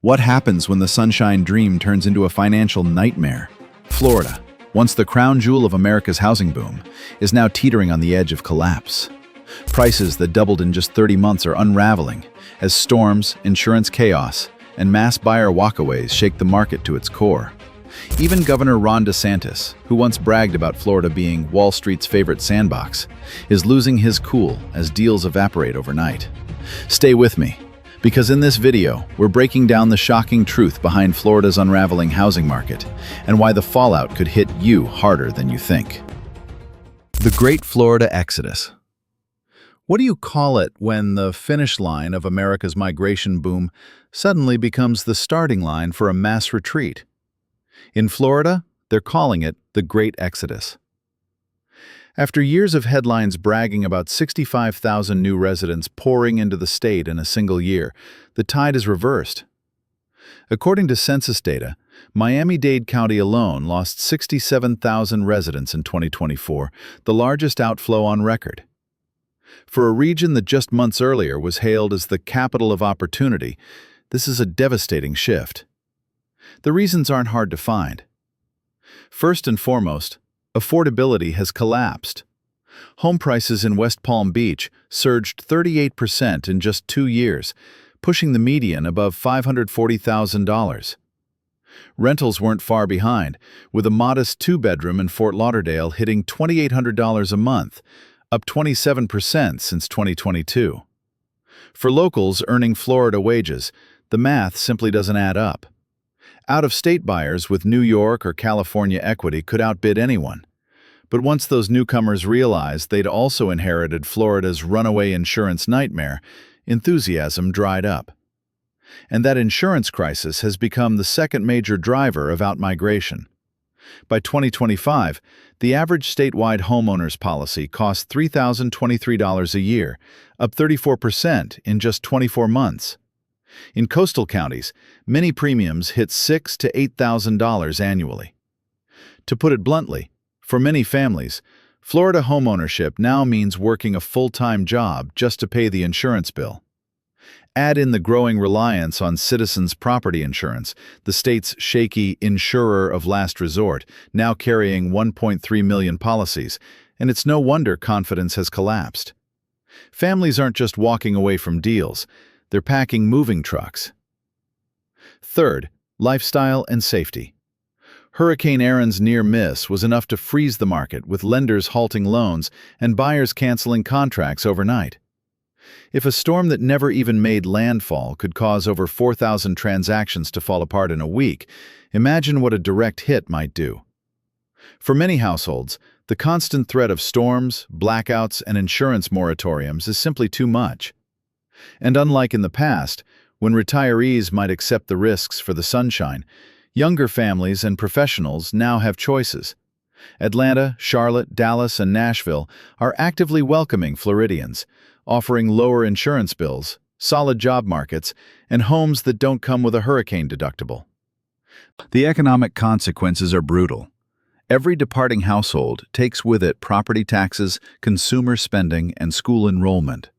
What happens when the sunshine dream turns into a financial nightmare? Florida, once the crown jewel of America's housing boom, is now teetering on the edge of collapse. Prices that doubled in just 30 months are unraveling as storms, insurance chaos, and mass buyer walkaways shake the market to its core. Even Governor Ron DeSantis, who once bragged about Florida being Wall Street's favorite sandbox, is losing his cool as deals evaporate overnight. Stay with me, because in this video, we're breaking down the shocking truth behind Florida's unraveling housing market and why the fallout could hit you harder than you think. The Great Florida Exodus. What do you call it when the finish line of America's migration boom suddenly becomes the starting line for a mass retreat? In Florida, they're calling it the Great Exodus. After years of headlines bragging about 65,000 new residents pouring into the state in a single year, the tide is reversed. According to census data, Miami-Dade County alone lost 67,000 residents in 2024, the largest outflow on record. For a region that just months earlier was hailed as the capital of opportunity, this is a devastating shift. The reasons aren't hard to find. First and foremost, affordability has collapsed. Home prices in West Palm Beach surged 38% in just 2 years, pushing the median above $540,000. Rentals weren't far behind, with a modest two-bedroom in Fort Lauderdale hitting $2,800 a month, up 27% since 2022. For locals earning Florida wages, the math simply doesn't add up. Out-of-state buyers with New York or California equity could outbid anyone. But once those newcomers realized they'd also inherited Florida's runaway insurance nightmare, enthusiasm dried up. And that insurance crisis has become the second major driver of outmigration. By 2025, the average statewide homeowner's policy costs $3,023 a year, up 34% in just 24 months. In coastal counties, many premiums hit $6,000 to $8,000 annually. To put it bluntly, for many families, Florida homeownership now means working a full-time job just to pay the insurance bill. Add in the growing reliance on Citizens Property Insurance, the state's shaky insurer of last resort, now carrying 1.3 million policies, and it's no wonder confidence has collapsed. Families aren't just walking away from deals, they're packing moving trucks. Third, lifestyle and safety. Hurricane Aaron's near miss was enough to freeze the market, with lenders halting loans and buyers canceling contracts overnight. If a storm that never even made landfall could cause over 4,000 transactions to fall apart in a week, imagine what a direct hit might do. For many households, the constant threat of storms, blackouts, and insurance moratoriums is simply too much. And unlike in the past, when retirees might accept the risks for the sunshine, younger families and professionals now have choices. Atlanta, Charlotte, Dallas, and Nashville are actively welcoming Floridians, offering lower insurance bills, solid job markets, and homes that don't come with a hurricane deductible. The economic consequences are brutal. Every departing household takes with it property taxes, consumer spending, and school enrollment.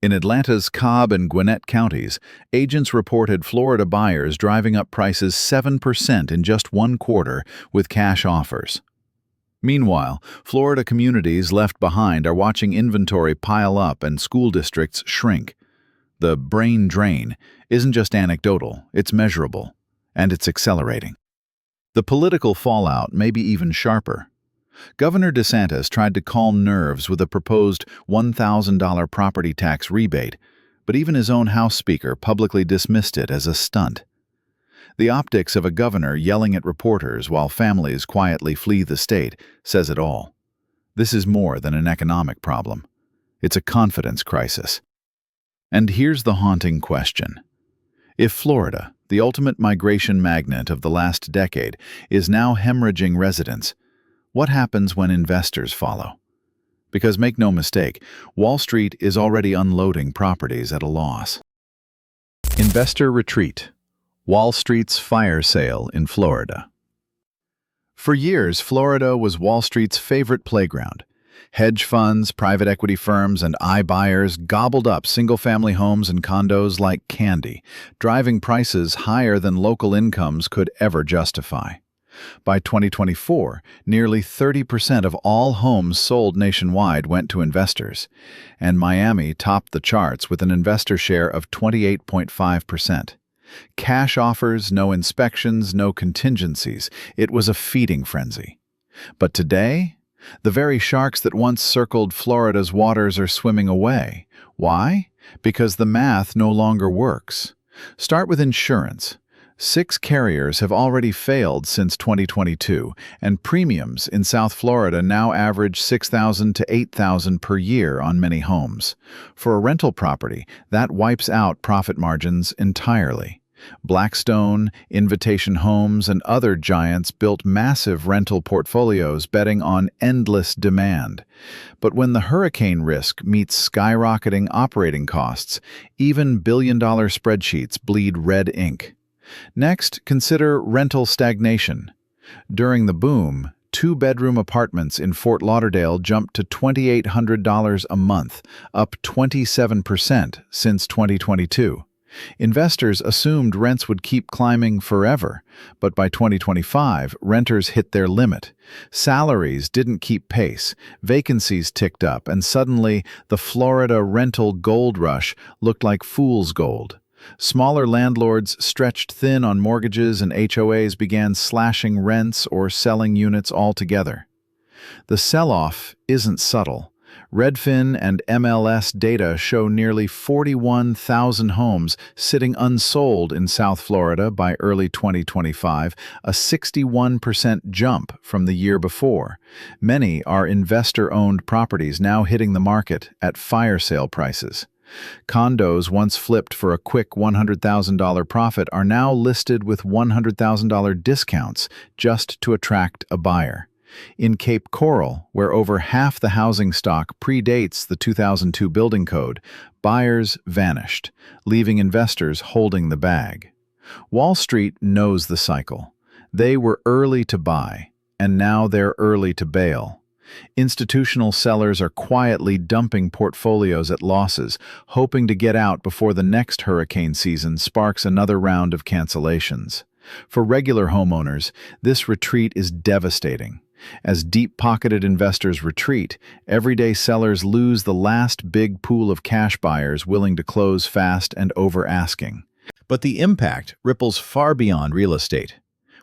In Atlanta's Cobb and Gwinnett counties, agents reported Florida buyers driving up prices 7% in just one quarter with cash offers. Meanwhile, Florida communities left behind are watching inventory pile up and school districts shrink. The brain drain isn't just anecdotal, it's measurable, and it's accelerating. The political fallout may be even sharper. Governor DeSantis tried to calm nerves with a proposed $1,000 property tax rebate, but even his own House Speaker publicly dismissed it as a stunt. The optics of a governor yelling at reporters while families quietly flee the state says it all. This is more than an economic problem. It's a confidence crisis. And here's the haunting question. If Florida, the ultimate migration magnet of the last decade, is now hemorrhaging residents, what happens when investors follow? Because make no mistake, Wall Street is already unloading properties at a loss. Investor retreat. Wall Street's fire sale in Florida. For years, Florida was Wall Street's favorite playground. Hedge funds, private equity firms, and iBuyers gobbled up single-family homes and condos like candy, driving prices higher than local incomes could ever justify. By 2024, nearly 30% of all homes sold nationwide went to investors, and Miami topped the charts with an investor share of 28.5%. Cash offers, no inspections, no contingencies. It was a feeding frenzy. But today, the very sharks that once circled Florida's waters are swimming away. Why? Because the math no longer works. Start with insurance. 6 carriers have already failed since 2022, and premiums in South Florida now average $6,000 to $8,000 per year on many homes. For a rental property, that wipes out profit margins entirely. Blackstone, Invitation Homes, and other giants built massive rental portfolios betting on endless demand. But when the hurricane risk meets skyrocketing operating costs, even billion-dollar spreadsheets bleed red ink. Next, consider rental stagnation. During the boom, 2-bedroom apartments in Fort Lauderdale jumped to $2,800 a month, up 27% since 2022. Investors assumed rents would keep climbing forever, but by 2025, renters hit their limit. Salaries didn't keep pace, vacancies ticked up, and suddenly the Florida rental gold rush looked like fool's gold. Smaller landlords stretched thin on mortgages, and HOAs began slashing rents or selling units altogether. The sell-off isn't subtle. Redfin and MLS data show nearly 41,000 homes sitting unsold in South Florida by early 2025, a 61% jump from the year before. Many are investor-owned properties now hitting the market at fire sale prices. Condos once flipped for a quick $100,000 profit are now listed with $100,000 discounts just to attract a buyer. In Cape Coral, where over half the housing stock predates the 2002 building code, buyers vanished, leaving investors holding the bag. Wall Street knows the cycle. They were early to buy, and now they're early to bail. Institutional sellers are quietly dumping portfolios at losses, hoping to get out before the next hurricane season sparks another round of cancellations. For regular homeowners, this retreat is devastating. As deep-pocketed investors retreat, everyday sellers lose the last big pool of cash buyers willing to close fast and over-asking. But the impact ripples far beyond real estate.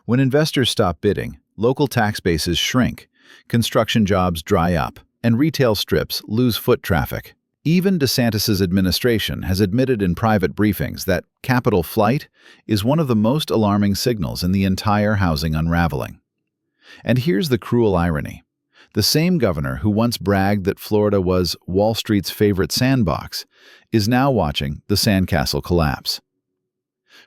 When investors stop bidding, local tax bases shrink, construction jobs dry up, and retail strips lose foot traffic. Even DeSantis' administration has admitted in private briefings that capital flight is one of the most alarming signals in the entire housing unraveling. And here's the cruel irony. The same governor who once bragged that Florida was Wall Street's favorite sandbox is now watching the sandcastle collapse.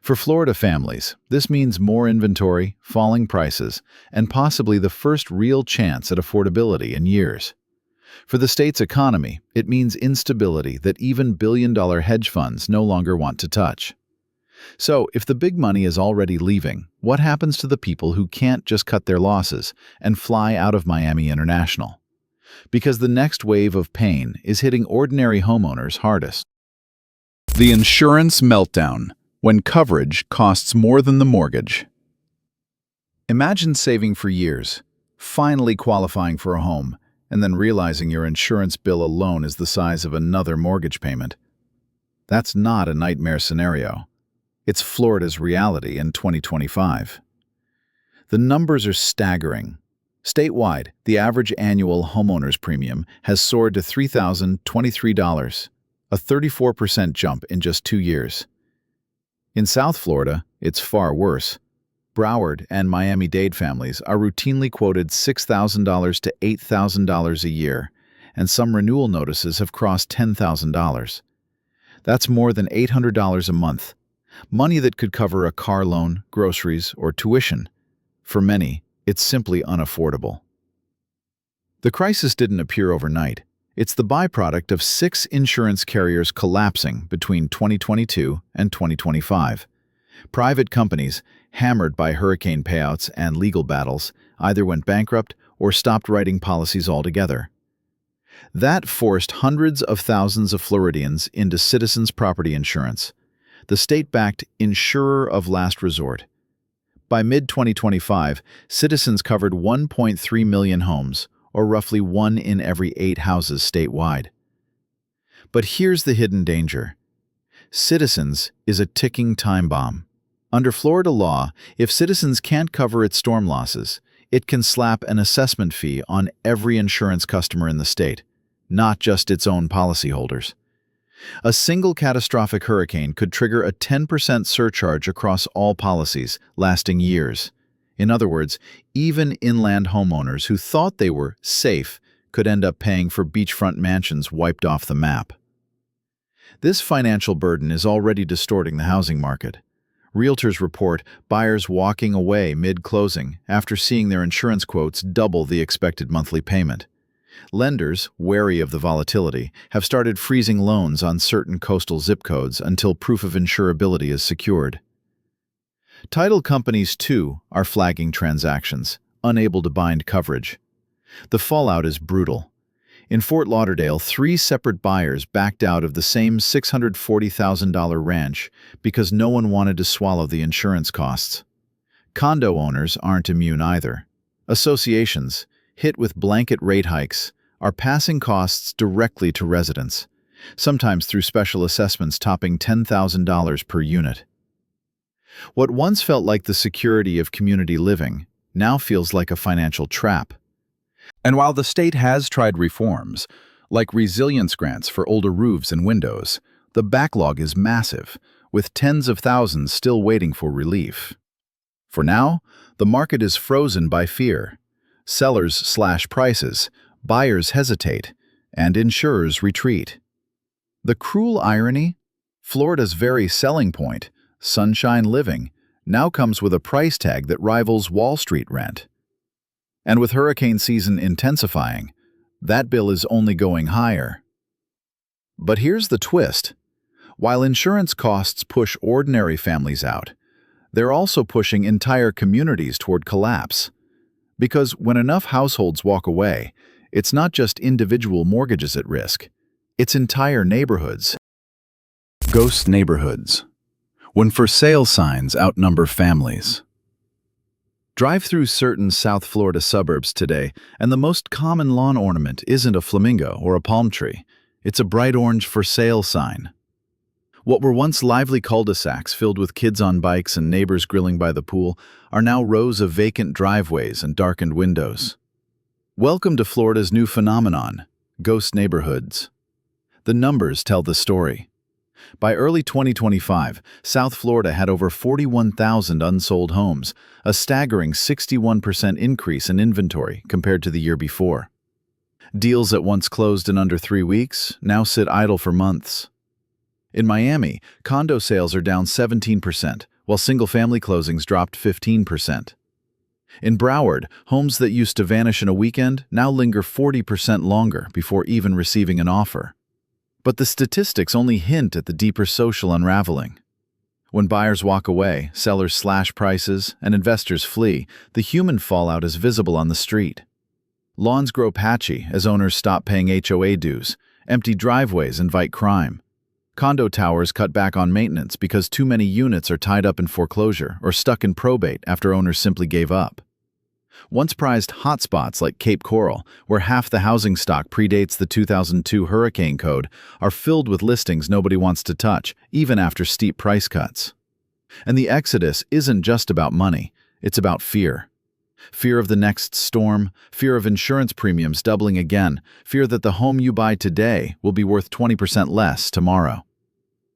For Florida families, this means more inventory, falling prices, and possibly the first real chance at affordability in years. For the state's economy, it means instability that even billion-dollar hedge funds no longer want to touch. So, if the big money is already leaving, what happens to the people who can't just cut their losses and fly out of Miami International? Because the next wave of pain is hitting ordinary homeowners hardest. The insurance meltdown. When coverage costs more than the mortgage. Imagine saving for years, finally qualifying for a home, and then realizing your insurance bill alone is the size of another mortgage payment. That's not a nightmare scenario. It's Florida's reality in 2025. The numbers are staggering. Statewide, the average annual homeowner's premium has soared to $3,023, a 34% jump in just 2 years. In South Florida, it's far worse. Broward and Miami-Dade families are routinely quoted $6,000 to $8,000 a year, and some renewal notices have crossed $10,000. That's more than $800 a month, money that could cover a car loan, groceries, or tuition. For many, it's simply unaffordable. The crisis didn't appear overnight. It's the byproduct of 6 insurance carriers collapsing between 2022 and 2025. Private companies, hammered by hurricane payouts and legal battles, either went bankrupt or stopped writing policies altogether. That forced hundreds of thousands of Floridians into Citizens Property Insurance, the state-backed insurer of last resort. By mid-2025, Citizens covered 1.3 million homes, or roughly 1 in every 8 houses statewide. But here's the hidden danger. Citizens is a ticking time bomb. Under Florida law, if Citizens can't cover its storm losses, it can slap an assessment fee on every insurance customer in the state, not just its own policyholders. A single catastrophic hurricane could trigger a 10% surcharge across all policies, lasting years. In other words, even inland homeowners who thought they were safe could end up paying for beachfront mansions wiped off the map. This financial burden is already distorting the housing market. Realtors report buyers walking away mid-closing after seeing their insurance quotes double the expected monthly payment. Lenders, wary of the volatility, have started freezing loans on certain coastal zip codes until proof of insurability is secured. Title companies, too, are flagging transactions, unable to bind coverage. The fallout is brutal. In Fort Lauderdale, 3 separate buyers backed out of the same $640,000 ranch because no one wanted to swallow the insurance costs. Condo owners aren't immune either. Associations, hit with blanket rate hikes, are passing costs directly to residents, sometimes through special assessments topping $10,000 per unit. What once felt like the security of community living now feels like a financial trap. And while the state has tried reforms, like resilience grants for older roofs and windows, the backlog is massive, with tens of thousands still waiting for relief. For now, the market is frozen by fear. Sellers slash prices, buyers hesitate, and insurers retreat. The cruel irony? Florida's very selling point, sunshine living, now comes with a price tag that rivals Wall Street rent. And with hurricane season intensifying, that bill is only going higher. But here's the twist. While insurance costs push ordinary families out, they're also pushing entire communities toward collapse. Because when enough households walk away, it's not just individual mortgages at risk, it's entire neighborhoods. Ghost neighborhoods. When for sale signs outnumber families. Drive through certain South Florida suburbs today, and the most common lawn ornament isn't a flamingo or a palm tree. It's a bright orange for sale sign. What were once lively cul-de-sacs filled with kids on bikes and neighbors grilling by the pool are now rows of vacant driveways and darkened windows. Welcome to Florida's new phenomenon, ghost neighborhoods. The numbers tell the story. By early 2025, South Florida had over 41,000 unsold homes, a staggering 61% increase in inventory compared to the year before. Deals that once closed in under 3 weeks now sit idle for months. In Miami, condo sales are down 17%, while single-family closings dropped 15%. In Broward, homes that used to vanish in a weekend now linger 40% longer before even receiving an offer. But the statistics only hint at the deeper social unraveling. When buyers walk away, sellers slash prices, and investors flee, the human fallout is visible on the street. Lawns grow patchy as owners stop paying HOA dues, empty driveways invite crime. Condo towers cut back on maintenance because too many units are tied up in foreclosure or stuck in probate after owners simply gave up. Once prized hotspots like Cape Coral, where half the housing stock predates the 2002 hurricane code, are filled with listings nobody wants to touch, even after steep price cuts. And the exodus isn't just about money, it's about fear. Fear of the next storm, fear of insurance premiums doubling again, fear that the home you buy today will be worth 20% less tomorrow.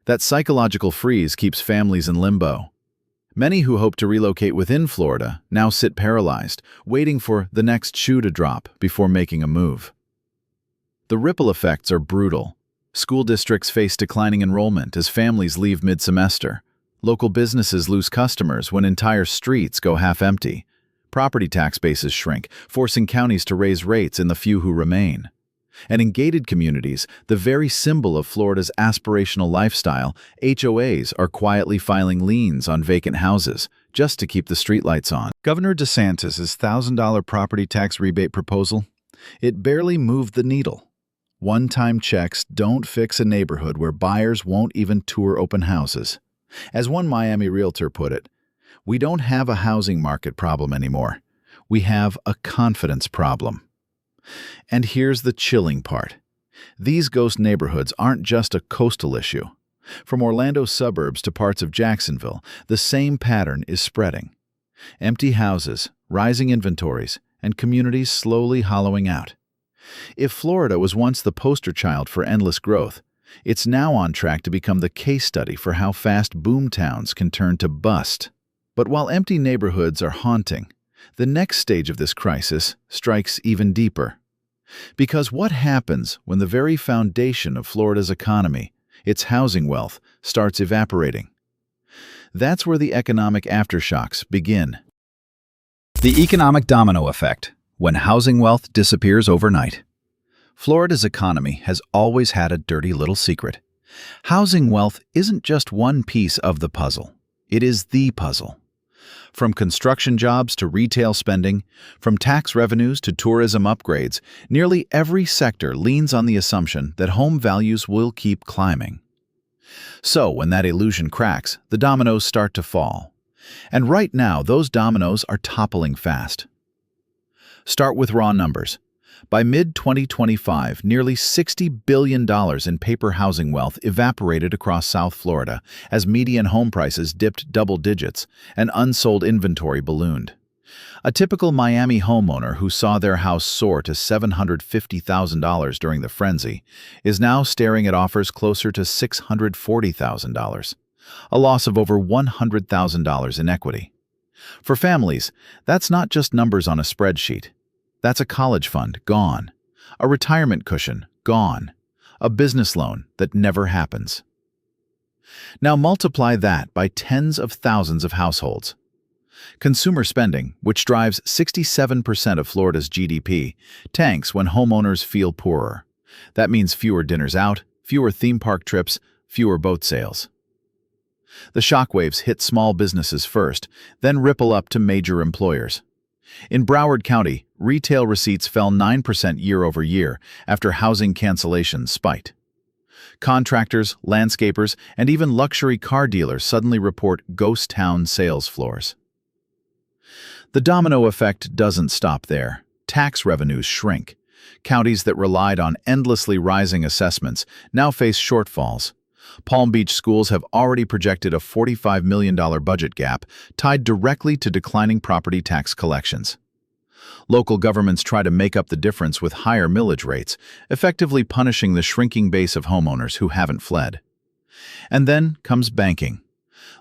That psychological freeze keeps families in limbo. Many who hope to relocate within Florida now sit paralyzed, waiting for the next shoe to drop before making a move. The ripple effects are brutal. School districts face declining enrollment as families leave mid-semester. Local businesses lose customers when entire streets go half-empty. Property tax bases shrink, forcing counties to raise rates in the few who remain. And in gated communities, the very symbol of Florida's aspirational lifestyle, HOAs are quietly filing liens on vacant houses just to keep the streetlights on. Governor DeSantis' $1,000 property tax rebate proposal, it barely moved the needle. One-time checks don't fix a neighborhood where buyers won't even tour open houses. As one Miami realtor put it, we don't have a housing market problem anymore. We have a confidence problem. And here's the chilling part. These ghost neighborhoods aren't just a coastal issue. From Orlando's suburbs to parts of Jacksonville, the same pattern is spreading. Empty houses, rising inventories, and communities slowly hollowing out. If Florida was once the poster child for endless growth, it's now on track to become the case study for how fast boom towns can turn to bust. But while empty neighborhoods are haunting, the next stage of this crisis strikes even deeper. Because what happens when the very foundation of Florida's economy, its housing wealth, starts evaporating? That's where the economic aftershocks begin. The economic domino effect, when housing wealth disappears overnight. Florida's economy has always had a dirty little secret. Housing wealth isn't just one piece of the puzzle. It is the puzzle. From construction jobs to retail spending, from tax revenues to tourism upgrades, nearly every sector leans on the assumption that home values will keep climbing. So when that illusion cracks, the dominoes start to fall. And right now, those dominoes are toppling fast. Start with raw numbers. By mid-2025, nearly $60 billion in paper housing wealth evaporated across South Florida as median home prices dipped double digits and unsold inventory ballooned. A typical Miami homeowner who saw their house soar to $750,000 during the frenzy is now staring at offers closer to $640,000, a loss of over $100,000 in equity. For families, that's not just numbers on a spreadsheet. That's a college fund gone, a retirement cushion gone, a business loan that never happens. Now multiply that by tens of thousands of households. Consumer spending, which drives 67% of Florida's GDP, tanks when homeowners feel poorer. That means fewer dinners out, fewer theme park trips, fewer boat sales. The shockwaves hit small businesses first, then ripple up to major employers. In Broward County, retail receipts fell 9% year-over-year after housing cancellations spiked. Contractors, landscapers, and even luxury car dealers suddenly report ghost town sales floors. The domino effect doesn't stop there. Tax revenues shrink. Counties that relied on endlessly rising assessments now face shortfalls. Palm Beach schools have already projected a $45 million budget gap tied directly to declining property tax collections. Local governments try to make up the difference with higher millage rates, effectively punishing the shrinking base of homeowners who haven't fled. And then comes banking.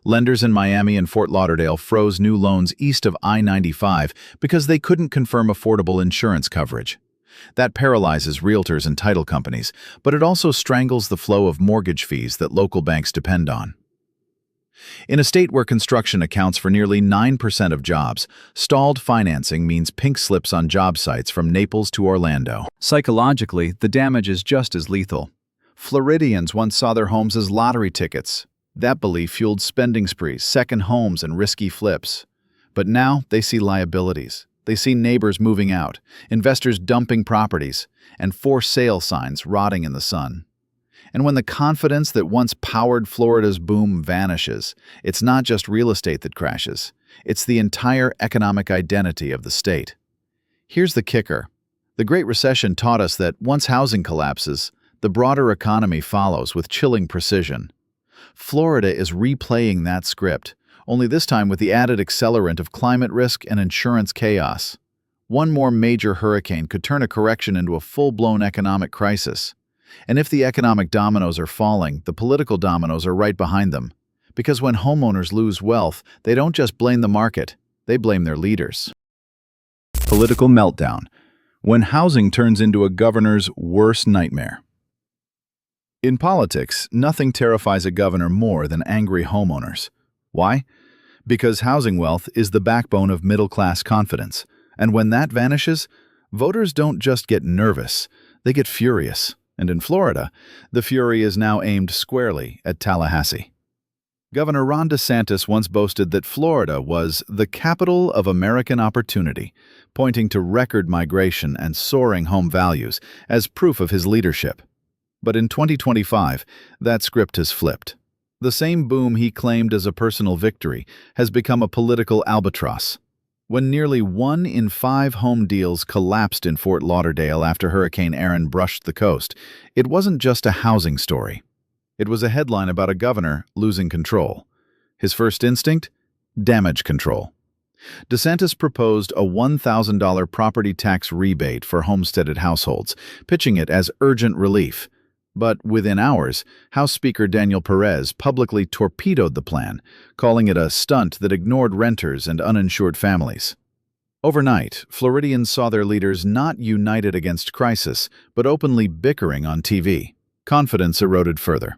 Lenders in Miami and Fort Lauderdale froze new loans east of I-95 because they couldn't confirm affordable insurance coverage. That paralyzes realtors and title companies, but it also strangles the flow of mortgage fees that local banks depend on. In a state where construction accounts for nearly 9% of jobs, stalled financing means pink slips on job sites from Naples to Orlando. Psychologically, the damage is just as lethal. Floridians once saw their homes as lottery tickets. That belief fueled spending sprees, second homes, and risky flips. But now they see liabilities. They see neighbors moving out, investors dumping properties, and for sale signs rotting in the sun. And when the confidence that once powered Florida's boom vanishes, it's not just real estate that crashes. It's the entire economic identity of the state. Here's the kicker. The Great Recession taught us that once housing collapses, the broader economy follows with chilling precision. Florida is replaying that script, only this time with the added accelerant of climate risk and insurance chaos. One more major hurricane could turn a correction into a full-blown economic crisis. And if the economic dominoes are falling, the political dominoes are right behind them. Because when homeowners lose wealth, they don't just blame the market, they blame their leaders. Political meltdown, when housing turns into a governor's worst nightmare. In politics, nothing terrifies a governor more than angry homeowners. Why? Because housing wealth is the backbone of middle-class confidence. And when that vanishes, voters don't just get nervous, they get furious. And in Florida, the fury is now aimed squarely at Tallahassee. Governor Ron DeSantis once boasted that Florida was the capital of American opportunity, pointing to record migration and soaring home values as proof of his leadership. But in 2025, that script has flipped. The same boom he claimed as a personal victory has become a political albatross. When nearly 1 in 5 home deals collapsed in Fort Lauderdale after Hurricane Erin brushed the coast, it wasn't just a housing story. It was a headline about a governor losing control. His first instinct? Damage control. DeSantis proposed a $1,000 property tax rebate for homesteaded households, pitching it as urgent relief. But within hours, House Speaker Daniel Perez publicly torpedoed the plan, calling it a stunt that ignored renters and uninsured families. Overnight, Floridians saw their leaders not united against crisis, but openly bickering on TV. Confidence eroded further.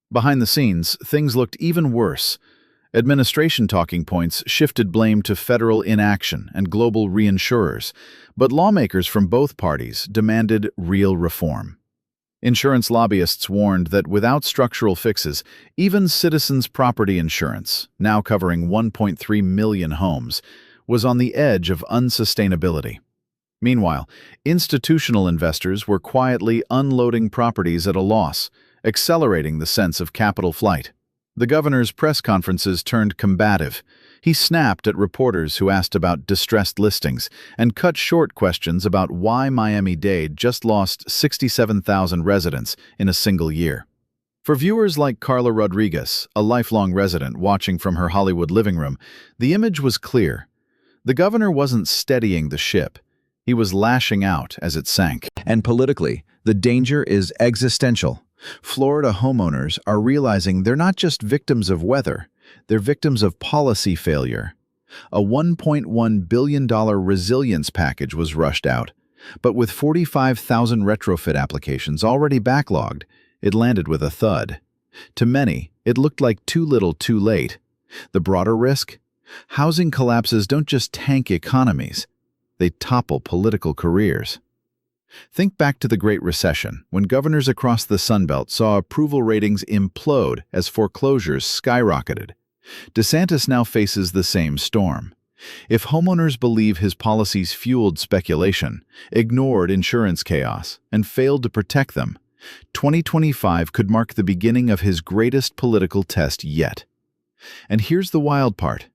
Behind the scenes, things looked even worse. Administration talking points shifted blame to federal inaction and global reinsurers, but lawmakers from both parties demanded real reform. Insurance lobbyists warned that without structural fixes, even Citizens Property Insurance, now covering 1.3 million homes, was on the edge of unsustainability. Meanwhile, institutional investors were quietly unloading properties at a loss, accelerating the sense of capital flight. The governor's press conferences turned combative. He snapped at reporters who asked about distressed listings and cut short questions about why Miami-Dade just lost 67,000 residents in a single year. For viewers like Carla Rodriguez, a lifelong resident watching from her Hollywood living room, the image was clear. The governor wasn't steadying the ship. He was lashing out as it sank. And politically, the danger is existential. Florida homeowners are realizing they're not just victims of weather, they're victims of policy failure. A $1.1 billion resilience package was rushed out, but with 45,000 retrofit applications already backlogged, it landed with a thud. To many, it looked like too little too late. The broader risk? Housing collapses don't just tank economies, they topple political careers. Think back to the Great Recession, when governors across the Sunbelt saw approval ratings implode as foreclosures skyrocketed. DeSantis now faces the same storm. If homeowners believe his policies fueled speculation, ignored insurance chaos, and failed to protect them, 2025 could mark the beginning of his greatest political test yet. And here's the wild part.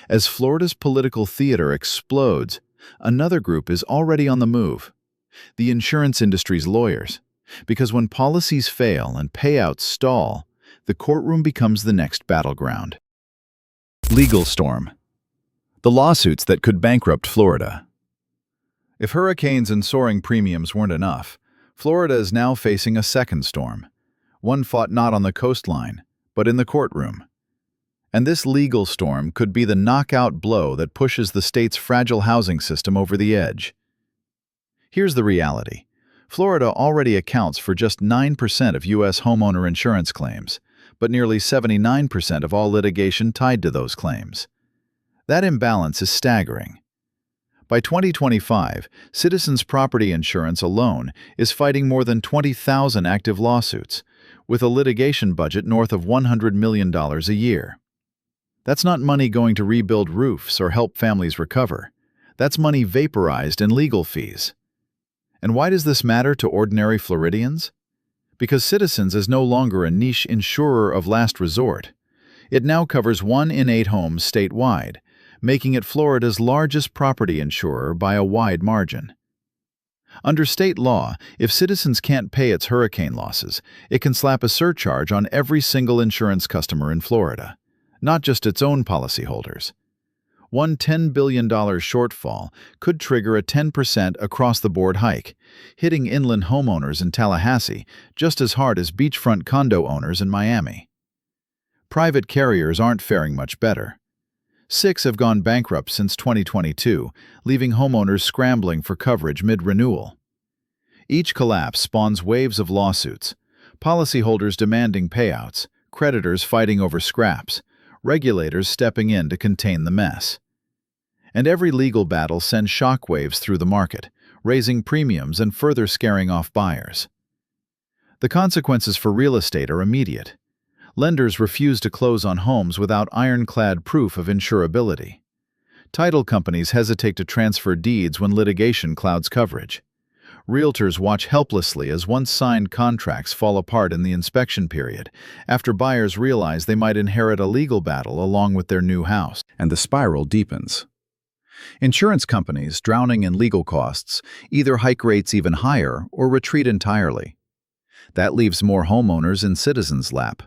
As Florida's political theater explodes, another group is already on the move. The insurance industry's lawyers. Because when policies fail and payouts stall, the courtroom becomes the next battleground. Legal storm. The lawsuits that could bankrupt Florida. If hurricanes and soaring premiums weren't enough, Florida is now facing a second storm. One fought not on the coastline, but in the courtroom. And this legal storm could be the knockout blow that pushes the state's fragile housing system over the edge. Here's the reality. Florida already accounts for just 9% of U.S. homeowner insurance claims, but nearly 79% of all litigation tied to those claims. That imbalance is staggering. By 2025, Citizens Property Insurance alone is fighting more than 20,000 active lawsuits, with a litigation budget north of $100 million a year. That's not money going to rebuild roofs or help families recover. That's money vaporized in legal fees. And why does this matter to ordinary Floridians? Because Citizens is no longer a niche insurer of last resort. It now covers 1 in 8 homes statewide, making it Florida's largest property insurer by a wide margin. Under state law, if Citizens can't pay its hurricane losses, it can slap a surcharge on every single insurance customer in Florida, not just its own policyholders. One $10 billion shortfall could trigger a 10% across-the-board hike, hitting inland homeowners in Tallahassee just as hard as beachfront condo owners in Miami. Private carriers aren't faring much better. 6 have gone bankrupt since 2022, leaving homeowners scrambling for coverage mid-renewal. Each collapse spawns waves of lawsuits, policyholders demanding payouts, creditors fighting over scraps, regulators stepping in to contain the mess. And every legal battle sends shockwaves through the market, raising premiums and further scaring off buyers. The consequences for real estate are immediate. Lenders refuse to close on homes without ironclad proof of insurability. Title companies hesitate to transfer deeds when litigation clouds coverage. Realtors watch helplessly as once signed contracts fall apart in the inspection period, after buyers realize they might inherit a legal battle along with their new house, and the spiral deepens. Insurance companies, drowning in legal costs, either hike rates even higher or retreat entirely. That leaves more homeowners in citizens' lap,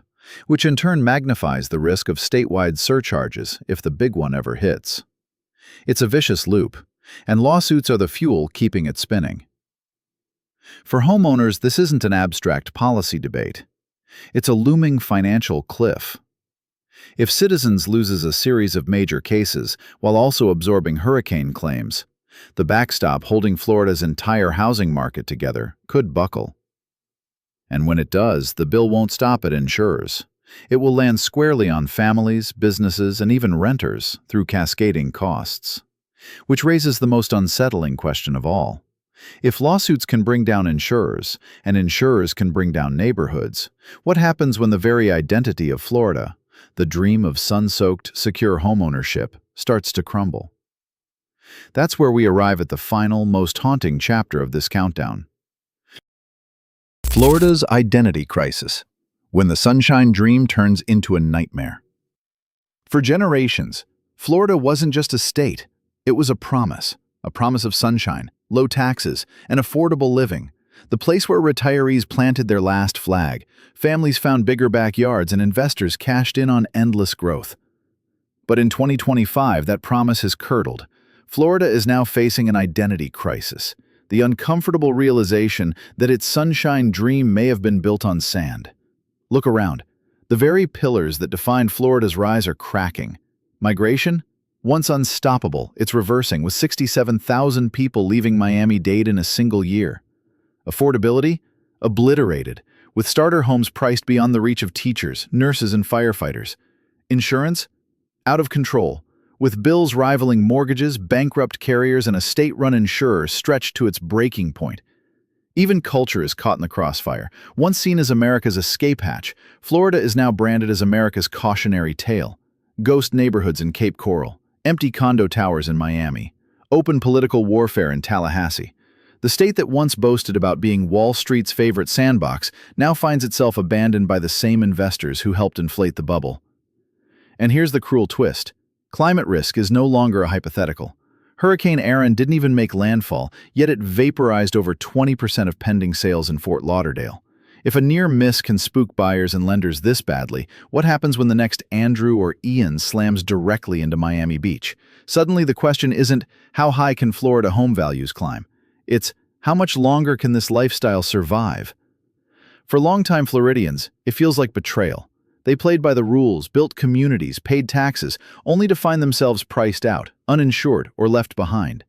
which in turn magnifies the risk of statewide surcharges if the big one ever hits. It's a vicious loop, and lawsuits are the fuel keeping it spinning. For homeowners, this isn't an abstract policy debate. It's a looming financial cliff. If Citizens loses a series of major cases while also absorbing hurricane claims, the backstop holding Florida's entire housing market together could buckle. And when it does, the bill won't stop at insurers. It will land squarely on families, businesses, and even renters through cascading costs. Which raises the most unsettling question of all. If lawsuits can bring down insurers, and insurers can bring down neighborhoods, what happens when the very identity of Florida, the dream of sun-soaked, secure homeownership, starts to crumble? That's where we arrive at the final, most haunting chapter of this countdown. Florida's identity crisis, when the sunshine dream turns into a nightmare. For generations, Florida wasn't just a state, it was a promise of sunshine, low taxes, and affordable living, the place where retirees planted their last flag, families found bigger backyards, and investors cashed in on endless growth. But in 2025, that promise has curdled. Florida is now facing an identity crisis, the uncomfortable realization that its sunshine dream may have been built on sand. Look around. The very pillars that defined Florida's rise are cracking. Migration? Once unstoppable, it's reversing, with 67,000 people leaving Miami-Dade in a single year. Affordability? Obliterated, with starter homes priced beyond the reach of teachers, nurses, and firefighters. Insurance? Out of control, with bills rivaling mortgages, bankrupt carriers, and a state-run insurer stretched to its breaking point. Even culture is caught in the crossfire. Once seen as America's escape hatch, Florida is now branded as America's cautionary tale. Ghost neighborhoods in Cape Coral, empty condo towers in Miami, open political warfare in Tallahassee. The state that once boasted about being Wall Street's favorite sandbox now finds itself abandoned by the same investors who helped inflate the bubble. And here's the cruel twist. Climate risk is no longer a hypothetical. Hurricane Aaron didn't even make landfall, yet it vaporized over 20% of pending sales in Fort Lauderdale. If a near miss can spook buyers and lenders this badly, what happens when the next Andrew or Ian slams directly into Miami Beach? Suddenly the question isn't, how high can Florida home values climb? It's, how much longer can this lifestyle survive? For longtime Floridians, it feels like betrayal. They played by the rules, built communities, paid taxes, only to find themselves priced out, uninsured, or left behind.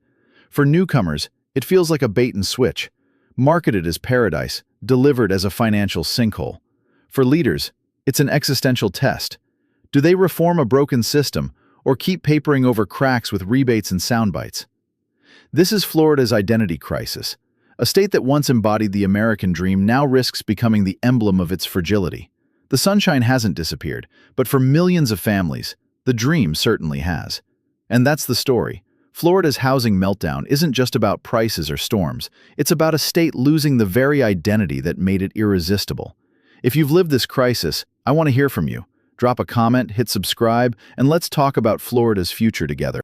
For newcomers, it feels like a bait and switch, marketed as paradise, delivered as a financial sinkhole. For leaders, it's an existential test. Do they reform a broken system, or keep papering over cracks with rebates and sound bites? This is Florida's identity crisis. A state that once embodied the American dream now risks becoming the emblem of its fragility. The sunshine hasn't disappeared, but for millions of families, the dream certainly has. And that's the story. Florida's housing meltdown isn't just about prices or storms. It's about a state losing the very identity that made it irresistible. If you've lived this crisis, I want to hear from you. Drop a comment, hit subscribe, and let's talk about Florida's future together.